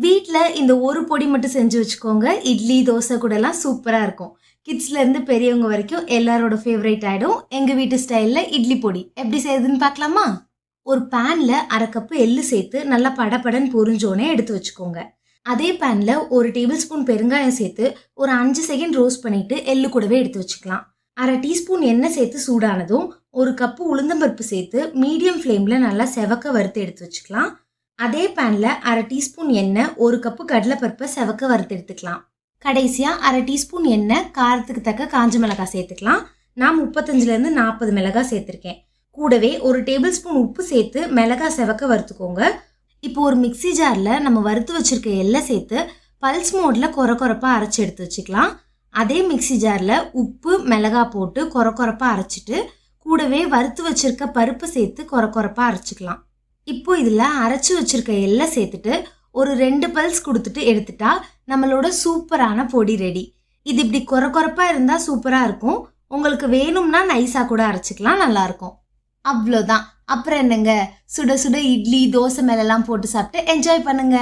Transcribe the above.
வீட்டில் இந்த ஒரு பொடி மட்டும் செஞ்சு வச்சுக்கோங்க. இட்லி, தோசை கூடலாம் சூப்பராக இருக்கும். கிட்ஸ்லேருந்து பெரியவங்க வரைக்கும் எல்லாரோட ஃபேவரேட் ஆகிடும். எங்கள் வீட்டு ஸ்டைலில் இட்லி பொடி எப்படி செய்யுதுன்னு பார்க்கலாமா? ஒரு பேனில் 1/2 கப்பு எள்ளு சேர்த்து நல்லா படபடன்னு பொரிஞ்சோன்னே எடுத்து வச்சுக்கோங்க. அதே பேனில் 1 டேபிள் ஸ்பூன் பெருங்காயம் சேர்த்து ஒரு 5 செகண்ட் ரோஸ்ட் பண்ணிவிட்டு எள்ளு கூடவே எடுத்து வச்சுக்கலாம். 1/2 டீஸ்பூன் எண்ணெய் சேர்த்து சூடானதும் 1 கப்பு உளுந்தம்பருப்பு சேர்த்து மீடியம் ஃப்ளேமில் நல்லா செவக்க வறுத்து எடுத்து வச்சுக்கலாம். அதே பேனில் 1/2 டீஸ்பூன் எண்ணெய், 1 கப்பு கடலைப்பருப்பை செவக்க வறுத்து எடுத்துக்கலாம். கடைசியாக 1/2 டீஸ்பூன் எண்ணெய், காரத்துக்கு தக்க காஞ்ச மிளகாய் சேர்த்துக்கலாம். நான் 35லேருந்து 40 மிளகாய் சேர்த்துருக்கேன். கூடவே 1 டேபிள் ஸ்பூன் உப்பு சேர்த்து மிளகாய் செவக்க வறுத்துக்கோங்க. இப்போ ஒரு மிக்ஸி ஜாரில் நம்ம வறுத்து வச்சுருக்க எல்லாம் சேர்த்து பல்ஸ் மோடில் கொரப்பாக அரைச்சி எடுத்து வச்சுக்கலாம். அதே மிக்ஸி ஜாரில் உப்பு மிளகாய் போட்டு கொரப்பாக அரைச்சிட்டு கூடவே வறுத்து வச்சுருக்க பருப்பு சேர்த்து கொரப்பாக அரைச்சிக்கலாம். இப்போ இதில் அரைச்சி வச்சுருக்க எல்லாம் சேர்த்துட்டு ஒரு 2 பல்ஸ் கொடுத்துட்டு எடுத்துட்டா நம்மளோட சூப்பரான பொடி ரெடி. இது இப்படி கொரப்பாக இருந்தால் சூப்பராக இருக்கும். உங்களுக்கு வேணும்னா நைஸாக கூட அரைச்சிக்கலாம், நல்லாயிருக்கும். அவ்வளோதான். அப்புறம் என்னங்க, சுட சுட இட்லி, தோசை மேலெல்லாம் போட்டு சாப்பிட்டு என்ஜாய் பண்ணுங்க.